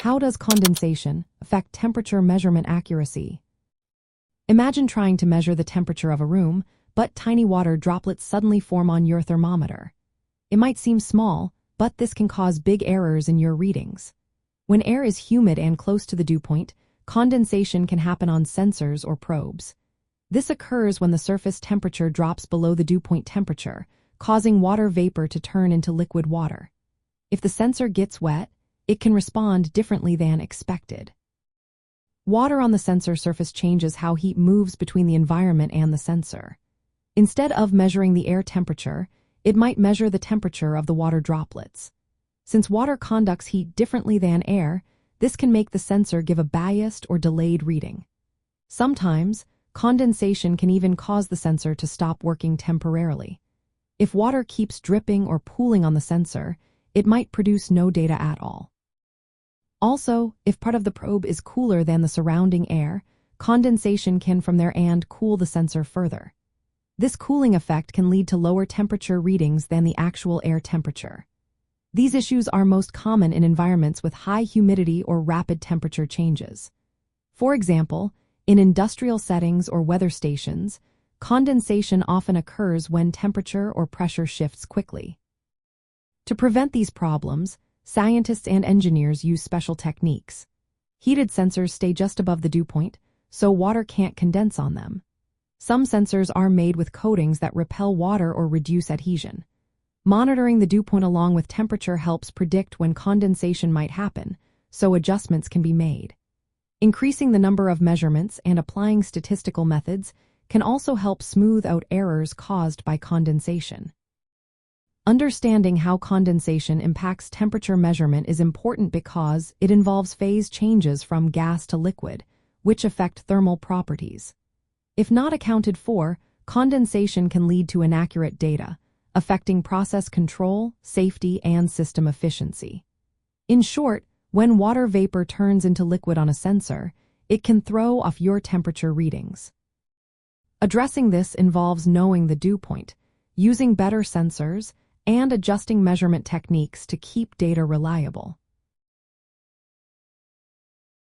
How does condensation affect temperature measurement accuracy? Imagine trying to measure the temperature of a room, but tiny water droplets suddenly form on your thermometer. It might seem small, but this can cause big errors in your readings. When air is humid and close to the dew point, condensation can happen on sensors or probes. This occurs when the surface temperature drops below the dew point temperature, causing water vapor to turn into liquid water. If the sensor gets wet, it can respond differently than expected. Water on the sensor surface changes how heat moves between the environment and the sensor. Instead of measuring the air temperature, it might measure the temperature of the water droplets. Since water conducts heat differently than air, this can make the sensor give a biased or delayed reading. Sometimes, condensation can even cause the sensor to stop working temporarily. If water keeps dripping or pooling on the sensor, it might produce no data at all. Also, if part of the probe is cooler than the surrounding air, condensation can from there and cool the sensor further. This cooling effect can lead to lower temperature readings than the actual air temperature. These issues are most common in environments with high humidity or rapid temperature changes. For example, in industrial settings or weather stations, condensation often occurs when temperature or pressure shifts quickly. To prevent these problems, scientists and engineers use special techniques. Heated sensors stay just above the dew point, so water can't condense on them. Some sensors are made with coatings that repel water or reduce adhesion. Monitoring the dew point along with temperature helps predict when condensation might happen, so adjustments can be made. Increasing the number of measurements and applying statistical methods can also help smooth out errors caused by condensation. Understanding how condensation impacts temperature measurement is important because it involves phase changes from gas to liquid, which affect thermal properties. If not accounted for, condensation can lead to inaccurate data, affecting process control, safety, and system efficiency. In short, when water vapor turns into liquid on a sensor, it can throw off your temperature readings. Addressing this involves knowing the dew point, using better sensors, and adjusting measurement techniques to keep data reliable.